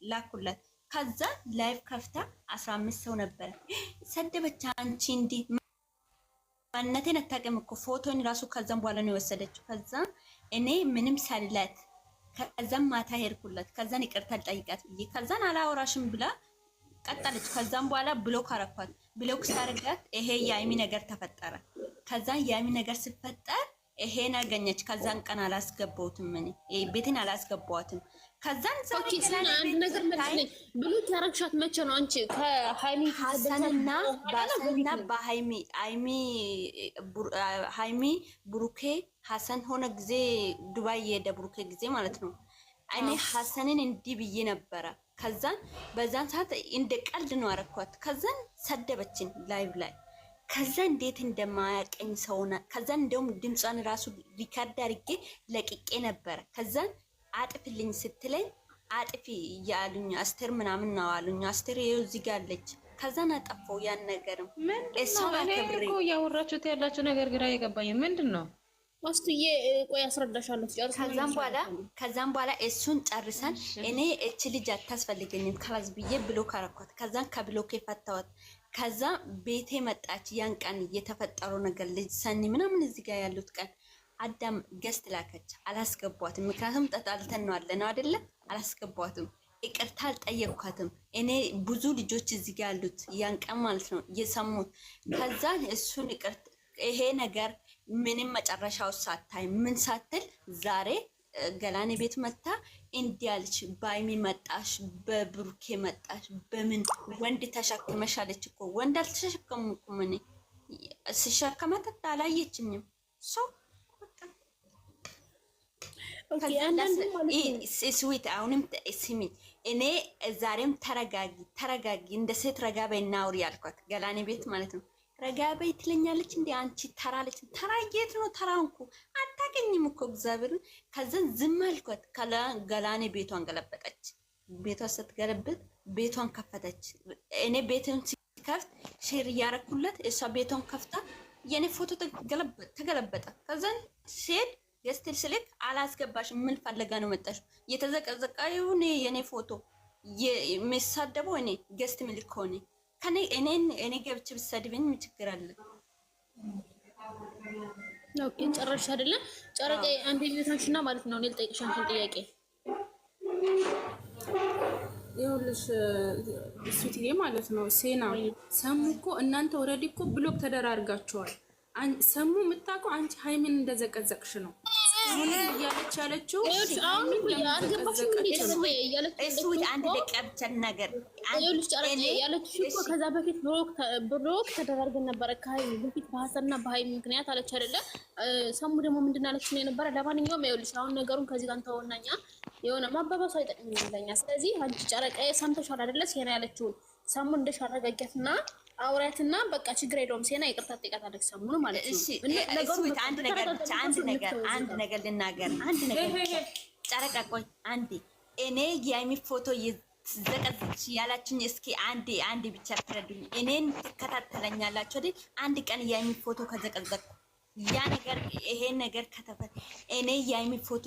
ላኩላት። ከዛ ላይቭ ከፍታ 15 ሰው ነበረ ሰደበች። አንቺ እንዲ ማንነቴን አታውቅም እኮ ፎቶን ራሱ ከዛም በኋላ ነው የወሰደችው። ከዛ እኔ ምንም ሳልላት ከዛም ማታ ሄድኩላት። ከዛን ይቅርታ ልጠይቃት ብዬ ከዛን አላወራሽም ብላ ቀጠለች። ከዛም በኋላ ብሎክ አረኳት። ብሎክ ሳርጋት ይሄ የአይሚ ነገር ተፈጠረ። ከዛን የአይሚ ነገር ሲፈጠር ይሄን አገኘች። ከዛን ቀን አላስገባሁትም እኔ ቤቴን አላስገባዋትም። ከዛን ኦኬ አንድ ነገር መጥተኝ ብሎክ ያረግሻት መቼ ነው አንቺ ከሃይሚ ሐሰንና ሃይሚ ብሩኬ ሐሰን ሆነ ጊዜ ዱባይ የሄደ ብሩኬ ጊዜ ማለት ነው። እኔ ሐሰንን እንዲህ ብዬ ነበረ። ከዛን በዛን ሰዓት እንደ ቀልድ ነው አረኳት። ከዛን ሰደበችን ላይቭ ላይ። ከዛ እንዴት እንደማያቀኝ ሰውና ከዛን እንደውም ድምጿን ራሱ ሪካርድ አድርጌ ለቅቄ ነበረ። ከዛን አጥፍልኝ ስትለኝ አጥፊ ያሉኝ አስቴር ምናምን ነው አሉኝ። አስቴር ይኸው እዚህ ጋር አለች። ከዛን አጠፋው ያን ነገርም እሷ ከብሬ ያወራችሁት ያላችሁ ነገር ግራ የገባኝ ምንድነው? ማስተዬ ቆይ አስረዳሻለሁ። ከዛም በኋላ እሱን ጨርሰን እኔ እቺ ልጅ አታስፈልገኝም ከላዝ ብዬ ብሎክ አረኳት። ከዛን ከብሎክ የፈታዋት። ከዛ ቤቴ መጣች። ያን ቀን የተፈጠረው ነገር ልጅ ሰኒ ምናምን እዚህ ጋር ያሉት ቀን አዳም ገስት ላከች። አላስገቧትም። ምክንያቱም ተጣልተን ነው አለ ነው አይደለ? አላስገቧትም። ይቅርታ አልጠየቅኳትም። እኔ ብዙ ልጆች እዚህ ጋር ያሉት ያን ቀን ማለት ነው እየሰሙት። ከዛን እሱን ይቅርታ ይሄ ነገር ምንም መጨረሻው ሳታይ ምን ሳትል ዛሬ ገላኔ ቤት መታ እንዲያልች ባይሚ መጣሽ፣ በብሩኬ መጣሽ፣ በምን ወንድ ተሸክመሻለች እኮ ወንድ አልተሸከምኩም እኔ ሲሸከማት አላየችኝም። ሶ ስዊት አሁንም ስሚ እኔ ዛሬም ተረጋጊ እንደ ሴት ረጋ በይ እናውሪ ያልኳት ገላኔ ቤት ማለት ነው። ረጋ በይ ትለኛለች እንዴ አንቺ ተራለች። ተራ የት ነው ተራንኩ አታገኝም እኮ እግዚአብሔር። ከዛን ዝም አልኳት። ገላኔ ቤቷን ገለበጠች። ቤቷ ስትገለብጥ ቤቷን ከፈተች። እኔ ቤቱን ሲከፍት ሼር እያረኩለት እሷ ቤቷን ከፍታ የኔ ፎቶ ተገለበጠ። ከዛን ሴት ገስትል ስልክ አላስገባሽም ምን ፈልጋ ነው መጣሽ? የተዘቀዘቀው የኔ ፎቶ የሚሳደበው እኔ ገስት ምልክ ሆነ ከኔ እኔ ገብቼ ብትሰድብኝ ምን ችግር አለ? ኦኬ ጨረሽ አይደለ? ጨረቄ አንዴ ቤታችንና ማለት ነው። እኔ ልጠይቅሽ አንቺን ጥያቄ ይኸውልሽ እሱትዬ ማለት ነው። ሴና ሰሙ እኮ እናንተ ኦልሬዲ እኮ ብሎክ ተደራርጋችኋል። ሰሙ የምታውቀው አንቺ ሃይሚን እንደዘቀዘቅሽ ነው። አሁን እያለች ያለችው አንድ ደቀብቸን ነገር ያለችው እኮ ከዛ በፊት ብሎክ ተደራርገን ነበረ ከሃይሚ በፊት በሐሰንና በሃይሚ ምክንያት አለች አይደለ? ሰሙ ደግሞ ምንድን አለች ነው የነበረ። ለማንኛውም ይኸውልሽ አሁን ነገሩን ከዚህ ጋር እንተውናኛ የሆነ ማባባሱ አይጠቅምም ለኛ። ስለዚህ አንቺ ጨረቃዬ ሰምተሻል አይደለ? ሴና ያለችውን ሰሙ እንደሻረጋጋትና አውራትና በቃ ችግር የለውም። ሴና ይቅርታ ጠይቃታለች ሰሙን ማለት ነው። እሺ አንድ ነገር ብቻ አንድ ነገር ልናገር። አንድ ነገር ጨረቃ ቆይ አንዴ እኔ የሃይሚ ፎቶ ይዘቀዝቅሽ ያላችሁኝ እስኪ አንዴ ብቻ ትረዱኝ። እኔን ትከታተለኛላችሁ አይደል? አንድ ቀን የሃይሚ ፎቶ ከዘቀዘቅኩ ያ ነገር ይሄ ነገር ከተፈጠረ እኔ የሃይሚ ፎቶ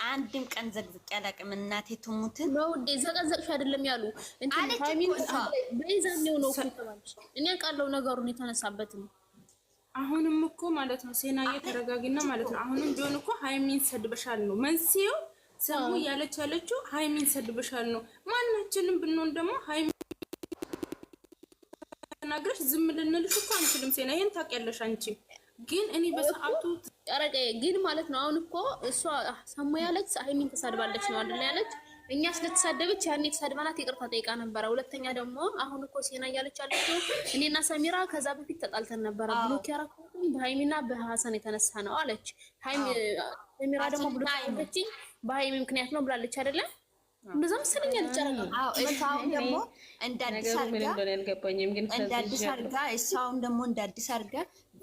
አንድም ቀን ዘቅዝቅ ያላቅም። እናቴ ትሙት ነው ዘቀዘቅሽ አይደለም ያሉ እንትን ሃይሚን በይዛኔው ነው ከተባለሽ እኔ ቃለው ነገሩን የተነሳበት ነው። አሁንም እኮ ማለት ነው ሴና እየተረጋግና ማለት ነው። አሁንም ቢሆን እኮ ሃይሚን ሰድበሻል ነው መንስኤው። ሰሙ ያለችው ሃይሚን ሰድበሻል ነው። ማናችንም ብንሆን ደግሞ ሃይሚን ተናግረሽ ዝም ልንልሽ እኮ አንችልም። ሴና ይሄን ታውቂያለሽ አንቺ። ግን እኔ በሰዓቱ ጨረቄ ግን ማለት ነው አሁን እኮ እሷ ሰሙ ያለች ሃይሚን ተሳድባለች ነው አይደል ያለች። እኛ ስለተሳደበች ያኔ ተሳድባናት ይቅርታ ጠይቃ ነበረ። ሁለተኛ ደግሞ አሁን እኮ ሴና እያለች ያለችው እኔና ሰሚራ ከዛ በፊት ተጣልተን ነበረ ብሎክ ያረኩኝ በሃይሚና በሐሰን የተነሳ ነው አለች። ሰሚራ ደግሞ ብሎክ ያረኩኝ በሃይሚ ምክንያት ነው ብላለች አይደለ? እንደዛ መሰለኝ አልጨረቀ። እሷም ደግሞ እንዳዲስ አርጋ እሷም ደግሞ እንዳዲስ አርጋ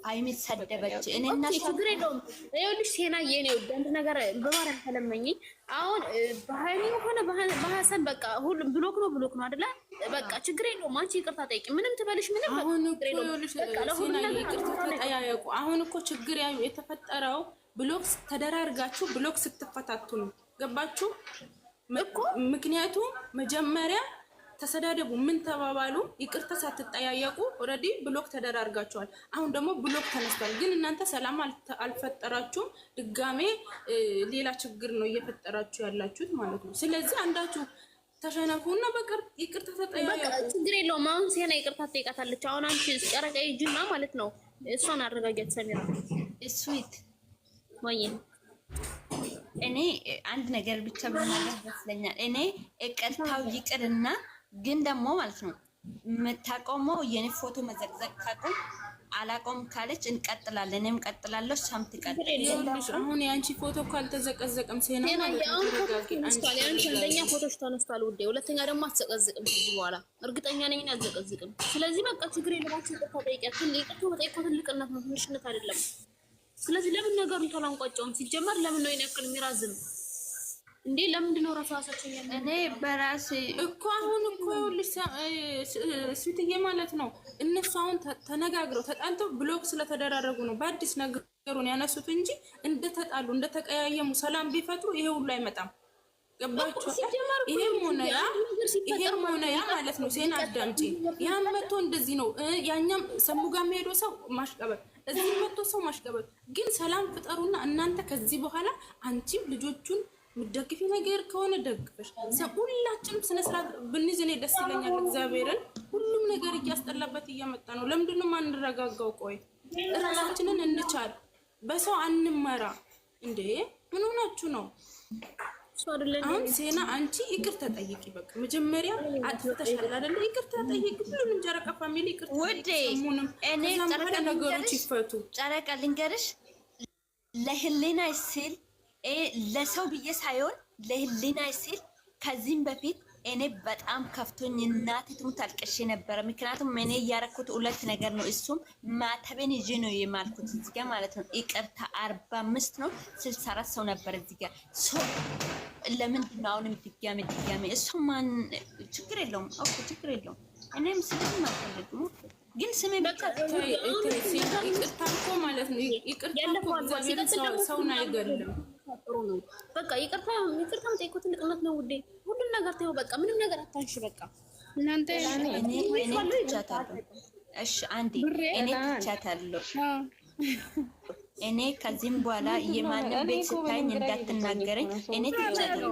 ሃይሚ ሰደበች። እኔና ችግር የለውም። ይኸውልሽ ሴና የኔ ወንድ ነገር በማርያም ተለመኝ። አሁን በሃይሚ ሆነ በሐሰን በቃ ሁሉም ብሎክ ነው አይደለ? በቃ ችግር የለውም። አንቺ ይቅርታ ጠይቂ ምንም ትበልሽ ምንም አሁን እኮ ይኸውልሽ ሴና ይቅርታ ተጠያየቁ። አሁን እኮ ችግር የተፈጠረው ብሎክ ተደራርጋችሁ ብሎክ ስትፈታቱ ነው። ገባችሁ? ምክንያቱም መጀመሪያ ተሰዳደቡ፣ ምን ተባባሉ፣ ይቅርታ ሳትጠያየቁ ኦልሬዲ ብሎክ ተደራርጋችኋል። አሁን ደግሞ ብሎክ ተነስቷል። ግን እናንተ ሰላም አልፈጠራችሁም። ድጋሜ ሌላ ችግር ነው እየፈጠራችሁ ያላችሁት ማለት ነው። ስለዚህ አንዳችሁ ተሸነፉና በቅር ይቅርታ ተጠያየቁ። ችግር የለውም። አሁን ሲና ይቅርታ ትጠይቃታለች። አሁን አንቺ ጨረቃ ይጅና ማለት ነው እሷን አረጋጋት። ሰሚራ ስዊት ወይ እኔ አንድ ነገር ብቻ ብናገር ይመስለኛል። እኔ ይቅርታው ይቅርና ግን ደግሞ ማለት ነው የምታቆመው የኔ ፎቶ መዘግዘግ ካቆም አላቆም ካለች እንቀጥላለን። እኔም ቀጥላለሁ፣ እሷም ትቀጥላለች። አሁን የአንቺ ፎቶ እኮ አልተዘቀዘቅም። ሴና አንደኛ ፎቶች ተነስቷል ውዴ፣ ሁለተኛ ደግሞ አትዘቀዝቅም። ከዚህ በኋላ እርግጠኛ ነኝ አትዘቀዝቅም። ስለዚህ በቃ ችግር የለባችሁ። ይቅርታ ጠይቂያት። ይቅርታ መጠየቅ ትልቅነት ነው፣ ትንሽነት አይደለም። ስለዚህ ለምን ነገሩን ተላንቋጨውም? ሲጀመር ለምን ነው ያክል የሚራዝም እንዴ? ለምንድን ነው ራሳችን እኔ በራሴ እኮ አሁን እኮ ስዊትዬ ማለት ነው እነሱ አሁን ተነጋግረው ተጣልተው ብሎክ ስለተደራረጉ ነው በአዲስ ነገሩን ያነሱት እንጂ እንደተጣሉ እንደተቀያየሙ ሰላም ቢፈጥሩ ይሄ ሁሉ አይመጣም። ገባችሁ? ይሄም ሆነ ያ ማለት ነው ሴና አዳምጪ። ያም መጥቶ እንደዚህ ነው ያኛም ሰሙ ጋር የሚሄደው ሰው ማሽቀበል፣ እዚህ መጥቶ ሰው ማሽቀበል። ግን ሰላም ፍጠሩና እናንተ ከዚህ በኋላ አንቺም ልጆቹን ምደግፊ ነገር ከሆነ ደግፈሽ ሁላችንም ስነ ስርዓት ብንይዝ እኔ ደስ ይለኛል። እግዚአብሔርን ሁሉም ነገር እያስጠላበት እያመጣ ነው። ለምንድን ነው የማንረጋጋው? ቆይ እራሳችንን እንቻል፣ በሰው አንመራ እንዴ! ምን ሆናችሁ ነው? አሁን ሴና አንቺ ይቅርታ ጠይቂ። በቃ መጀመሪያ አጥፍተሻል አይደለ? ይቅርታ ጠይቂ። ሁሉንም ጨረቃ ፋሚሊ ይቅርታ ውዴ። እኔ ጨረቃ ነገሮች ይፈቱ። ጨረቃ ልንገርሽ፣ ለህሊና ሲል ለሰው ብዬ ሳይሆን ለህሊና ሲል ከዚህም በፊት እኔ በጣም ከፍቶኝ እናቴ ትሙት አልቅሼ ነበረ። ምክንያቱም እኔ እያረኩት ሁለት ነገር ነው። እሱም ማተቤን ይዤ ነው የማልኩት እዚህ ጋር ማለት ነው። ይቅርታ 45 ነው 64 ሰው ነበር እዚህ ጋር። ለምንድን ነው አሁንም ድጋሜ እሱ ማን ችግር የለውም። ኦኬ ችግር የለውም። እኔም ስለም አልፈልግም ግን ስሜ ይቅርታ እኮ ማለት ነው። ይቅርታ እኮ እግዚአብሔር ሰውን አይገልም። በቃ ይቅርታ መጠየቅ ትልቅነት ነው ውዴ። ሁሉም ነገር ተይው በቃ ምንም ነገር አታንሽ። በቃ እናንተ እኔ ትቻታለሁ። እሺ አንዴ እኔ ትቻታለሁ። እኔ ከዚህም በኋላ የማንም ቤት ስታይኝ እንዳትናገረኝ። እኔ ትቻታለሁ።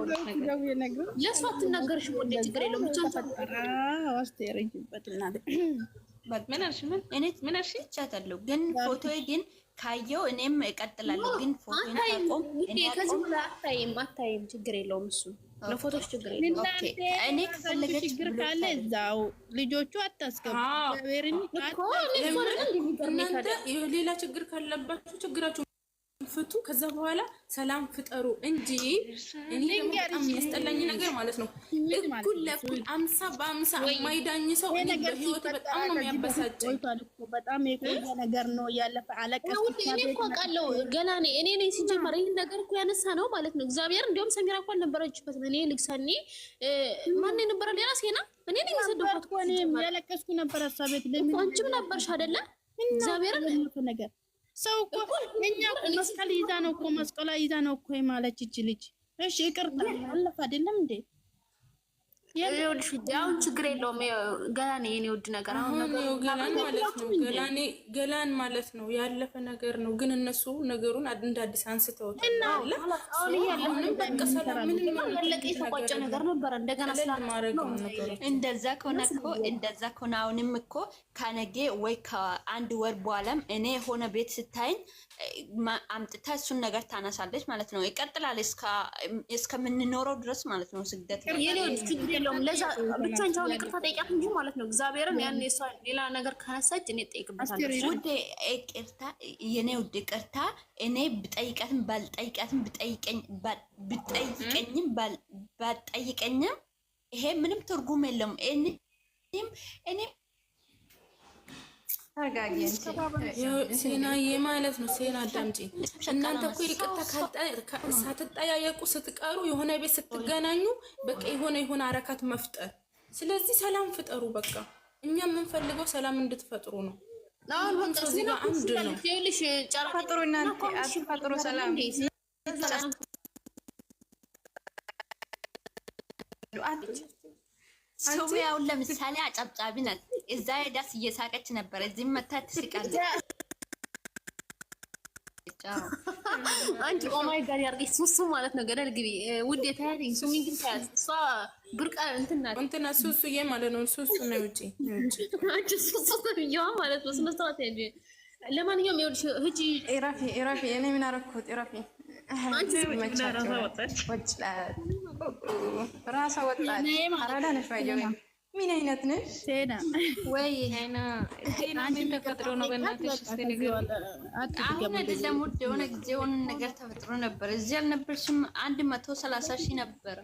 ለእሷ አትናገርሽም ውዴ፣ ችግር የለውም ብቻ እኔ ትቻታለሁ። ግን ፎቶዬ ግን ካየው እኔም እቀጥላለሁ። ግን ፎቶ ታቆም ከዚህ በኋላ አታይም። ችግር የለውም እሱ ለፎቶች ችግር የለውም። ኦኬ እኔ ከፈለገች ችግር ካለ እዛው ልጆቹ አታስገቡ። እናንተ ሌላ ችግር ካለባችሁ ችግራችሁ ፍቱ። ከዛ በኋላ ሰላም ፍጠሩ እንጂ እኔ በጣም የሚያስጠላኝ ነገር ማለት ነው እኩል ለኩል 50 በ50 የማይዳኝ ሰው እኔ በህይወት በጣም ነው የሚያበሳጨኝ። በጣም የቆየ ነገር ነው ያለፈ አለቀስ። እኔ እኮ አውቃለሁ ገና እኔ ነኝ ሲጀመር ይሄን ነገር እኮ ያነሳ ነው ማለት ነው። እግዚአብሔር እንዲያውም ሰሚራ እኮ አልነበረችበትም። እኔ ልክሰኒ ማን ነበረ ሌላ ሴና እኔ ነኝ የሰደብኩት እኮ እኔ ያለቀስኩ ነበር። ሀሳቤት ለምን አንቺም ነበርሽ አይደለ? እግዚአብሔርን ነገር ሰው እኮ እኛ መስቀል ይዛ ነው እኮ መስቀላ ይዛ ነው እኮ ማለች እቺ ልጅ። እሺ ይቅርታ አለፈ አይደለም እንዴ? ይኸውልሽ አሁን ችግር የለውም። ገላኔ የኔ ውድ ነገር አሁን ገላን ማለት ነው ገላን ማለት ነው ያለፈ ነገር ነው። ግን እነሱ ነገሩን እንደ አዲስ አንስተውታል እና አሁን ያለፈ በቃ ሰላም ምንም ያለቀ የተቋጨ ነገር ነበር። እንደገና ስለማድረግ ነው ነገሮች። እንደዛ ከሆነ አሁንም እኮ ከነገ ወይ ከአንድ ወር በኋላም እኔ የሆነ ቤት ስታይኝ አምጥታ እሱን ነገር ታነሳለች ማለት ነው። ይቀጥላል እስከምንኖረው ድረስ ማለት ነው። ስግደት የለውም። ለዛ ብቻውን ቻው ይቅርታ ጠይቃት እንጂ ማለት ነው። እግዚአብሔርን ያን እሷ ሌላ ነገር ካነሳች እኔ ጠይቅበታለሁ። ውዴ ይቅርታ የኔ ውድ ይቅርታ እኔ ብጠይቃትም ብጠይቀኝም ባልጠይቀኝም ይሄ ምንም ትርጉም የለውም። እኔ ሴናዬ ማለት ነው። ሴና አዳምጪ። እናንተ እኮ ይቅርታ ሳትጠያየቁ ስትቀሩ የሆነ ቤት ስትገናኙ በቃ የሆነ አረካት መፍጠር። ስለዚህ ሰላም ፍጠሩ። በቃ እኛ የምንፈልገው ሰላም እንድትፈጥሩ ነው። አሁን ከዚህ ጋር አንድ ነው። ፈጥሩ እናንተ አትፈጥሩ ሰላም ሱመያውን ለምሳሌ አጨብጫቢ ናት። እዛ ሄዳስ እየሳቀች ነበር። እዚህም መታ ትስቃለች። አንቺ ኦማይ ጋር ያርገሽ ሱሱ ማለት ነው። ገደል ግቢ ውዴ ታያለኝ። ሱሚን ግን ታያት እሷ ብርቃ እንትና ሱሱዬ ማለት ነው። ሱሱ ነው ውጪ አንቺ ሱሱ ነው ማለት ነው። ስለስተዋት እንጂ ለማንኛውም ይኸውልሽ ህጂ ኢራፊ እኔ ምን አደረኩት? ኢራፊ አንቺ ራሳ ወጣች። አራዳ ነሽ ባይጀው ምን አይነት ነሽ? ሴና ወይ ቴና ምን ተፈጥሮ ነው? በእናትሽ እስቲ ንገሪኝ። አሁን አይደለም ውድ የሆነ ጊዜ የሆነ ነገር ተፈጥሮ ነበር። እዚህ አልነበርሽም? 130 ሺህ ነበረ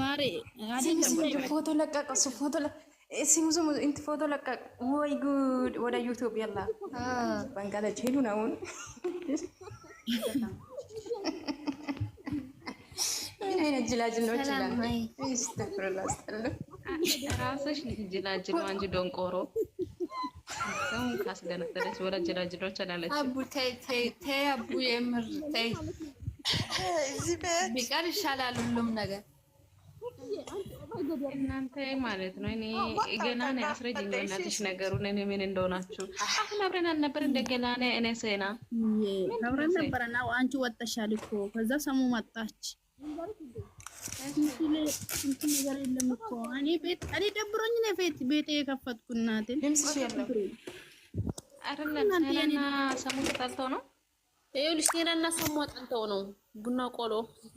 ማሬ አይደለም ፎቶ ለቀቀ እሱ ፎቶ ሲሙዙ እንት ፎቶ ለቀቀ። ወይ ጉድ! ወደ ዩቲዩብ ያላ ባንጋለች ሄዱ ነው ምን አይነት ጅላጅል ነው ይችላል? ይስተፍርላስ ራስሽ ጅላጅል ነው እንጂ ዶንቆሮ ሰው ካስገነጠለች ወደ ጅላጅሎች አላለች። አቡ ተይ አቡ የምር ተይ። እዚህ ቢቀር ይሻላል ሁሉም ነገር። እናንተ ማለት ነው እኔ ገና ነው አስረጅኝ እናትሽ ነገሩን እኔ ምን እንደሆናችሁ። አሁን አብረን አልነበር እንደ ገላኔ እኔ ሴና አብረን ነበር ነው። አንቺ ወጣሻል እኮ ከዛ ሰሙ መጣች። እንት ነገር የለም እኮ እኔ ደብሮኝ ነው ቤት የከፈትኩ እናቴ ልምስሽ የለም አይደለም። ሴና ሰሙ ተጣልተው ነው። ይኸውልሽ ሴናና ሰሙ አጣልተው ነው። ቡና ቆሎ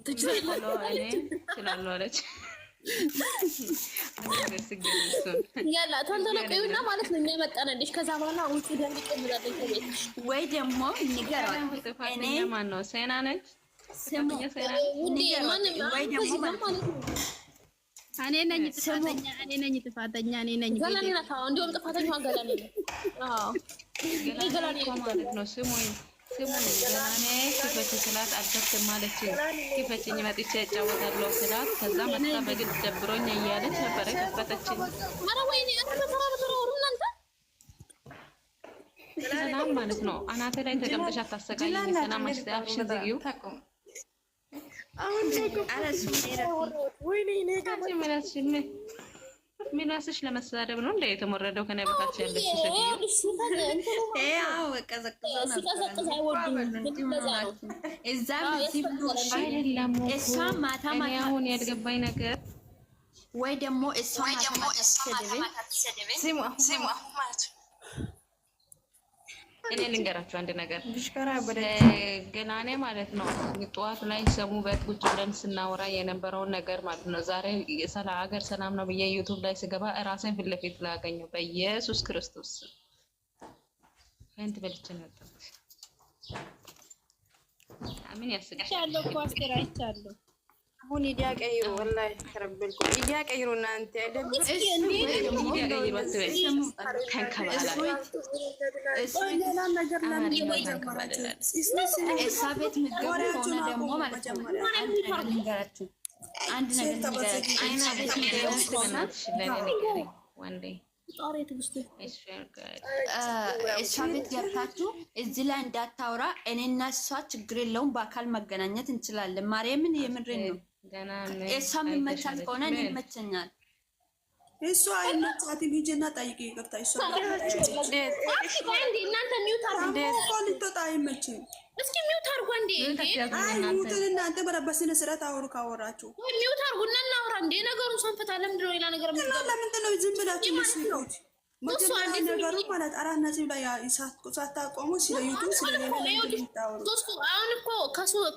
ትችላለህ እኔ እችላለሁ አለች። ያላ ተንተለ ቆይና ማለት ነው የሚያመጣነልሽ። ከዛ በኋላ ውጪ ደንቅ እንላለን ከቤትሽ ወይ ደግሞ ንገረው። እኔ ማን ነው ሴና ነች ስሙ ወይ ደግሞ እኔ ነኝ ጥፋተኛ ገላኔ ናት። እንዲሁም ጥፋተኛ ገላኔ ነው። አዎ ገላኔ ማለት ነው። ስሙኝ ገላኔ ክፈች ስላት አልከፍትም ማለችኝ። ክፈችኝ መጥቼ እጫወታለሁ ስላት ከዛ መጣ በግድ ደብሮኝ እያለች ነበረ ከፈተችኝ። ኧረ ወይኔ እናንተ ሰላም ማለት ነው። አናቴ ላይ ተቀምጠሽ አታሰቃይኝ። ሰላም ማስተያፍሽ ዝጊው። አሁን ሚናስሽ ለመሳደብ ነው እንደ የተሞረደው ከኔ በታች ያለች አሁን ያልገባኝ ነገር ወይ ደግሞ እሷ እኔ ልንገራችሁ አንድ ነገር ገላኔ ማለት ነው። ጠዋት ላይ ሰሙ በት ቁጭ ብለን ስናወራ የነበረውን ነገር ማለት ነው። ዛሬ ስለ ሀገር ሰላም ነው ብዬ ዩቱብ ላይ ስገባ እራሴን ፊት ለፊት ላገኘው በኢየሱስ ክርስቶስ ፈንት በልቼ ነው የወጣሁት። ምን ያስጋሻለሁ እኮ አስተራይቻለሁ። አሁን ኢዲያ ቀይሩ ወላሂ ተረብልኩ። ኢዲያ ቀይሩ እናንተ አይደለም እሷ ቤት ገብታችሁ እዚህ ላይ እንዳታወራ። እኔና እሷ ችግር የለውም፣ በአካል መገናኘት እንችላለን። ማርያምን የምሬን ነው። እሷ የሚመቻት ከሆነ እኔ ይመቸኛል። እሷ አይመቻትም። ሂጂና ጠይቂ። ይቅርታ እሷ እናንተ ሚውት አርጉ። ልትወጣ አይመችም። እስኪ ሚውት አርጉ እንዴ! ሙትን እናንተ በስነ ስርዓት አውሩ። ካወራችሁ ሚውት አርጉ እና እናውራ እንዴ! ነገሩን ሰንፈታ። ለምንድን ነው ሌላ ነገር እና ለምንድን ነው ዝም ብላችሁ የምትስቁት? መጀመሪያ ነገሩ ማለት አራት ነጥብ ላይ ሳታቆሙ ስለ ዩቱብ ስለ አሁን እኮ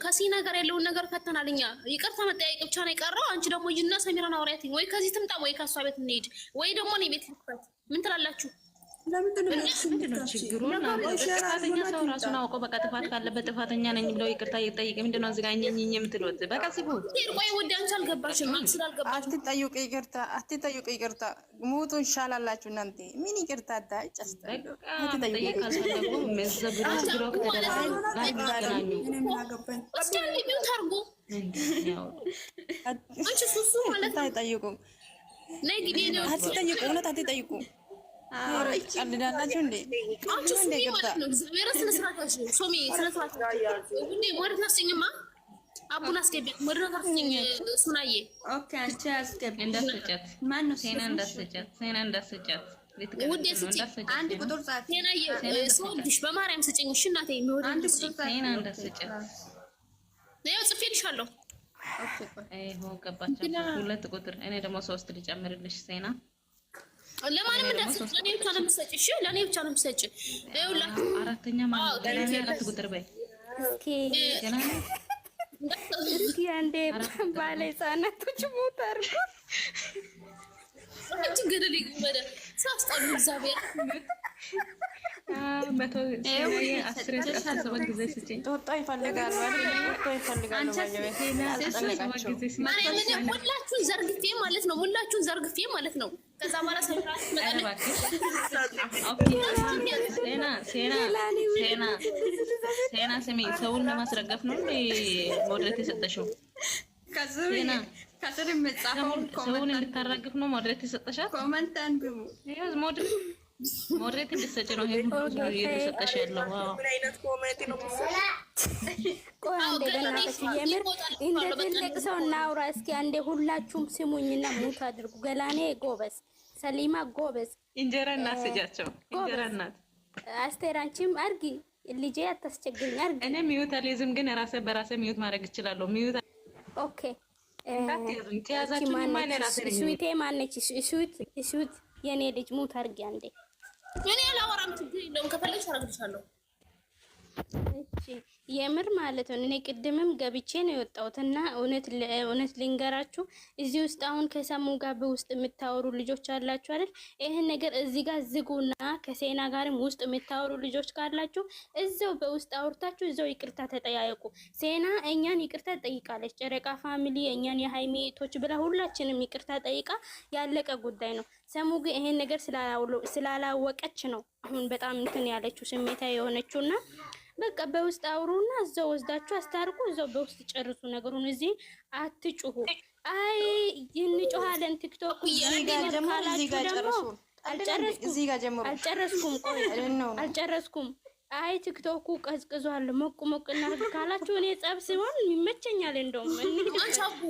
ከሲ ነገር ያለውን ነገር ፈተናል። እኛ ይቅርታ መጠያየቅ ብቻ ነው የቀረው። አንቺ ደግሞ ይና ሰሚራን አውሪያት። ወይ ከዚህ ትምጣ ወይ ከሷ ቤት እንሂድ ወይ ደግሞ እኔ ቤት ልክፈት። ምን ትላላችሁ? ምንድነው ችግሩ? ጥፋተኛ ሰው ራሱን አውቆ በቃ ጥፋት ካለበት ጥፋተኛ ነኝ ብለው ይቅርታ ይጠይቅ። ምንድነው እዚህ ጋር እኛኝ የምትሉት? በቃ ሲቡ ቆይ ወደ አንቺ አልገባሽም። ማን ስላልገባሽ አትጠይቁ። ይቅርታ ሙቱ እንሻላላችሁ እናንተ ምን ይቅርታ ታጨስተ አትጠይቁ። ካልፈለጉ መዘብሩ ብሮክ ተደረገ ላይ ተገናኙ። እስኪ ቢው ታርጉ አንቺ ሱሱ ማለት አትጠይቁ። ነይ ግዴ ነው። አትጠይቁ። እውነት አትጠይቁ። ቀልዳላችሁ እንዴ? አንቺ ሱሚ ማለት ነው። እግዚአብሔር ስነ ስርዓት ሶሚ ስነ ስርዓት እንዴ ወርድ ናስኝማ አቡን አስገቢ ወደረታኝ ሱናዬ ኦኬ አንቺ አስገቢ እንዳስጨት ማን ነው ሴና እንዳስጨት ውዴ ስጪኝ አንድ ቁጥር ጻፊ ሴናዬ ሰውልሽ በማርያም ስጪኝ እሺ እናቴ አንድ ቁጥር ጻፊ ሴና እንዳስጨት ያው ጽፌልሻለሁ አይሆን ገባች 2 ቁጥር እኔ ደግሞ 3 ልጨምርልሽ ሴና ለማንም እንዳትሰጪ ለኔ ብቻ ነው የምትሰጪ እሺ ለኔ ብቻ ነው የምትሰጪ ይኸውላችሁ አራተኛ ማለት ለኔ 4 ቁጥር በይ እስኪ አንዴ ባለ ህጻናቶች ሞት አድርጎ አንቺ ገደል ይገመደ ሳስጣሉ እግዚአብሔር መቶ 17 ጊዜ ስጪኝ ጦጣ ይፈልጋሉ አይደል? ጦጣ ይፈልጋሉ ሁላችሁን ዘርግፌ ማለት ነው። ሁላችሁን ዘርግፌ ማለት ነው። ከዛ በኋላ ሰምራት ሴና ስሚ ሰውን ለማስረገፍ ነው ሞድሬት የሰጠሽው ከስር የምጻፈውን ሰውን እንድታራግፍ ነው ሞድሬት የሰጠሻት ኮመንት አንብቡ ሞድሬት እንድትሰጪ ነው ይሄ እየተሰጠሽ ያለው ምን አይነት ኮሜንት ነው ቆይ አንዴ በእናትሽ የምር እንደ ትልቅ ሰው እናውራ እስኪ አንዴ ሁላችሁም ስሙኝና ሙት አድርጉ ገላኔ ጎበዝ ሰሊማ ጎበዝ እንጀራ እናስጃቸው እንጀራ እናት አስቴር አንቺም አርጊ ልጄ አታስቸግሪኝ አርጊ እኔ ሚዩት አልይዝም ግን በራሴ ሚዩት ማድረግ እችላለሁ ሚዩት ኦኬ ስዊቴ ማነች ስዊት የኔ ልጅ ሙት አርጊ አንዴ እኔ አላወራም ችግር የለውም ከፈለግሽ አረግልሻለሁ እሺ የምር ማለት ነው እኔ ቅድምም ገብቼ ነው የወጣሁትና እውነት ልንገራችሁ እዚህ ውስጥ አሁን ከሰሙ ጋር በውስጥ የምታወሩ ልጆች አላችሁ አይደል ይሄን ነገር እዚህ ጋር ዝጉና ከሴና ጋርም ውስጥ የምታወሩ ልጆች ካላችሁ እዛው በውስጥ አውርታችሁ እዛው ይቅርታ ተጠያየቁ ሴና እኛን ይቅርታ ጠይቃለች ጨረቃ ፋሚሊ እኛን የሃይሜቶች ብላ ሁላችንም ይቅርታ ጠይቃ ያለቀ ጉዳይ ነው ሰሙ ግን ይሄን ነገር ስላላወቀች ነው አሁን በጣም እንትን ያለችው ስሜታዊ የሆነችውና በቃ በውስጥ አውሩና እዛው ወስዳችሁ አስታርቁ እዛው በውስጥ ጨርሱ ነገሩን እዚህ አትጩሁ አይ እንጮሃለን ቲክቶክ እዚህ ጋር አልጨረስኩም ቆይ አልጨረስኩም አይ ቲክቶኩ ቀዝቅዟል ሞቅ እናድርግ ካላችሁ እኔ ጸብ ሲሆን ይመቸኛል እንደውም አንቺ አቡ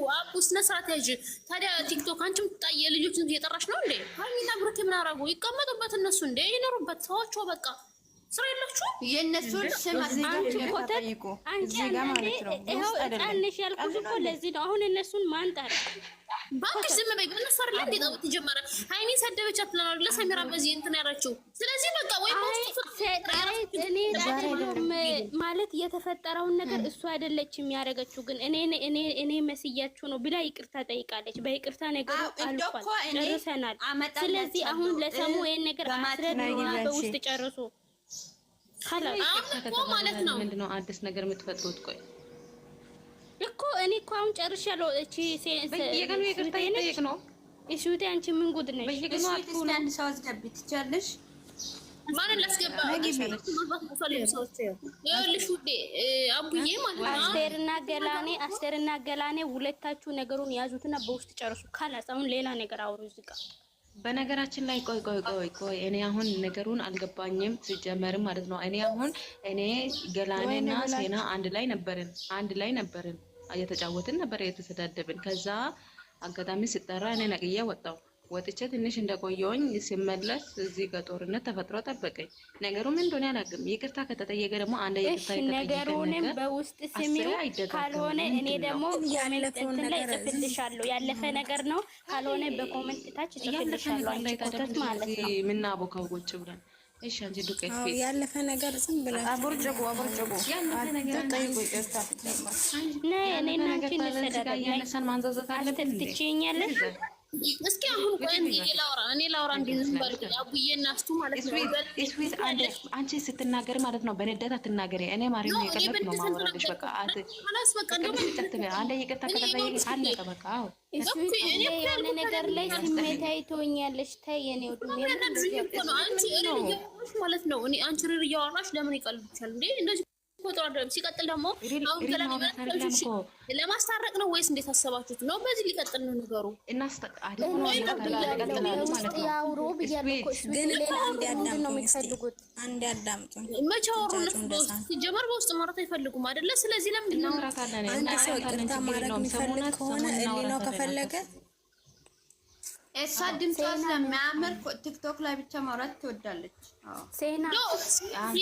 ስነ ስርዓት ያዥ ታዲያ ቲክቶክ አንቺም ታየ ልጆችን እየጠራሽ ነው እንዴ ሃይሚና ብሩክ ምን አደረጉ ይቀመጡበት እነሱ እንዴ ይኖሩበት ሰዎቹ በቃ ስራ የላችሁ የነሱን ስም አንቺ ኮተት አንቺ ጋር ማለት ነው ይሄው አንሽ ያልኩት እኮ ለዚህ ነው አሁን እነሱን ማንጣር ባክሽ ዝም በይ በእነሱ አይደል እንዴ ጣውት ጀመረ ሃይሚ ሰደበቻት ለሰሚራ በዚህ እንትን ያራችሁ ስለዚህ በቃ ወይ ማለት የተፈጠረውን ነገር እሱ አይደለችም ያደረገችው ግን እኔ መስያችሁ ነው ብላ ይቅርታ ጠይቃለች በይቅርታ ነገሩ አልቋል ጨርሰናል ስለዚህ አሁን ለሰሙ ይሄን ነገር አስረዱና በውስጥ ጨርሱ ማለት ነው ምንድነው አዲስ ነገር የምትፈጥሩት ቆይ እኮ እኔ እኮ አሁን ጨርሻለሁ እቺ በየቀኑ ይቅርታ ይጠይቅ ነው እሺ ውጤ አንቺ ምን ጉድ ነሽ በየቀኑ አትኩሉ አንድ ሰው አስገቢ ትቻለሽ ማን ላስገባ ይኸውልሽ ውዴ አቡዬ ማለት ነው አስቴርና ገላኔ ሁለታችሁ ነገሩን ያዙትና በውስጥ ጨርሱ ካላስ አሁን ሌላ ነገር አውሩ እዚህ ጋር በነገራችን ላይ ቆይ እኔ አሁን ነገሩን አልገባኝም ሲጀመርም ማለት ነው እኔ ገላኔና ሴና አንድ ላይ ነበርን እየተጫወትን ነበር እየተሰዳደብን ከዛ አጋጣሚ ሲጠራ እኔ ነቅዬ ወጥቼ ትንሽ እንደቆየሁኝ ሲመለስ እዚህ ጋር ጦርነት ተፈጥሮ ጠበቀኝ ነገሩ ምን እንደሆነ አላውቅም ይቅርታ ከተጠየቀ ደግሞ አንድ ይቅርታ ነገሩንም በውስጥ ስሚው ካልሆነ እኔ ደግሞ እንትን ላይ ጽፍልሻለሁ ያለፈ ነገር ነው ካልሆነ በኮሜንት ታች ጽፍልሻለሁ አንቺ ኮተት ማለት ነው ምናቦካው ቁጭ ብለን እሺ አንቺ ዱቄት ያለፈ ነገር ዝም ብለን አቦርጨቁ ያለፈ ነገር ጠይቁ ይቅርታ እኔ እናንቺ እንሰዳለን ማንዛዛት አለብን ትችኛለሽ እስኪ አሁን ቆይ እኔ ላውራ እንዴ ዝም በል አቡዬና አስቱ ማለት ነው እስዊት አንቺ ስትናገሪ ማለት ነው በነደት አትናገሪ እኔ ማርያም የቀረጥ ነው ማወራሽ በቃ خلاص በቃ እንደምን አንዴ ይቅርታ ከተጠየቀ አለቀ በቃ እስዊት የሆነ ነገር ላይ ስሜታዊ ትሆኛለሽ ታይ የኔ ወዱ አንቺ ማለት ነው እኔ አንቺ ሪር እያወራሽ ለምን ይቀልብሻል እንዴ እንደዚህ ቁጥር አይደለም። ሲቀጥል ደግሞ አሁን ገላን ለማስታረቅ ነው ወይስ እንዴት አሰባችሁት ነው? በዚህ ሊቀጥል ነው ነገሩ እና ያውሩ ብያለሁ። ግን ነው የሚፈልጉት አንድ ያዳምጡ። መቻወሩ ነው ሲጀመር በውስጥ ማውራት አይፈልጉም አይደለ? ስለዚህ ለምን እናወራታለን? አንድ ሰው ይቅርታ ማድረግ የሚፈልግ ከሆነ እሊናው ከፈለገ እሷ ድምጿ ስለሚያምር ቲክቶክ ላይ ብቻ ማውራት ትወዳለች። ሴና አሁን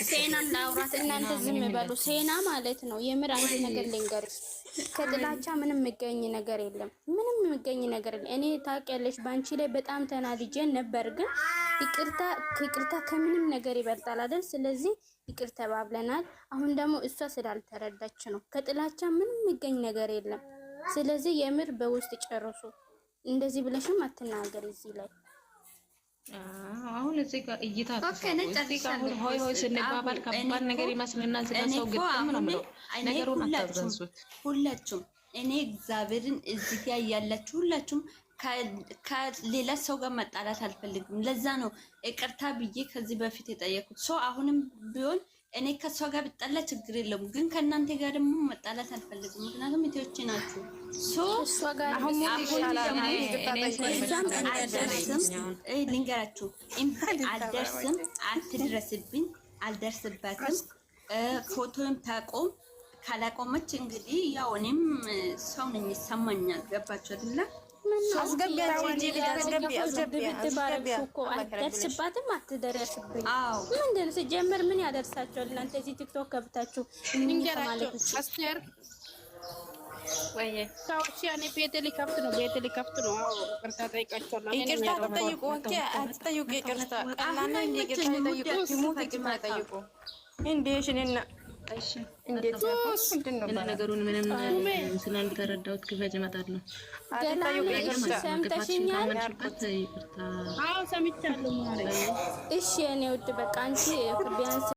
ሴና ላውራት እናንተ ዝም በሉ። ሴና ማለት ነው የምር አንድ ነገር ልንገርሽ፣ ከጥላቻ ምንም የሚገኝ ነገር የለም። ምንም የሚገኝ ነገር የለም። እኔ ታውቂያለሽ ባንቺ ላይ በጣም ተናድጄ ነበር፣ ግን ይቅርታ ከምንም ነገር ይበልጣል አይደል? ስለዚህ ይቅር ተባብለናል። አሁን ደግሞ እሷ ስላልተረዳች ነው። ከጥላቻ ምንም የሚገኝ ነገር የለም። ስለዚህ የምር በውስጥ ጨርሱ። እንደዚህ ብለሽም አትናገር እዚህ ላይ አሁን እዚህ ጋር እይታ ተሰጥቶ ሆይ ሆይ ስንባባል ከባድ ነገር ይመስልና ስለሰው ግጥም ነው ማለት ነገሩን አታዘንሱት። ሁላችሁም እኔ እግዚአብሔርን እዚህ ጋር ያላችሁ ሁላችሁም ከሌላ ሰው ጋር መጣላት አልፈልግም። ለዛ ነው ይቅርታ ብዬ ከዚህ በፊት የጠየኩት ሰው አሁንም ቢሆን እኔ ከሷ ጋር ብጣላ ችግር የለውም፣ ግን ከእናንተ ጋር ደግሞ መጣላት አልፈልግም። ምክንያቱም ኢትዮች ናችሁ። እሷ ጋር አሁን ልንገራችሁ፣ አልደርስም፣ አትድረስብኝ፣ አልደርስበትም። ፎቶን ታቆም ካላቆመች እንግዲህ ያው እኔም ሰው ነኝ ይሰማኛል። ገባችሁ አይደለ? አትደርስባትም፣ አትደረስብኝ። ምንድን ነው ሲጀመር ምን ያደርሳቸዋል? እናንተ እዚህ ቲክቶክ ገብታችሁ አስቴር ወይ ታውቂያኔ ቤት ሊከፍት ነው። ይቅርታ ጠይቃቸዋለሁ። ይቅርታ ተጠይቁ። ኦኬ አትጠይቁ። ይቅርታ ቀላል ነው። ይቅርታ ጠይቁ። ሲሞት ይቅርታ ጠይቁ። እንዴሽንና እሺ እንዴት ነው ነገሩን ምንም ስላልተረዳሁት ክፈጅ እመጣለሁ። ሰምተሽኛል? አዎ ሰምቻለሁ። እሺ እኔ ውድ በቃ አንቺ ቢያንስ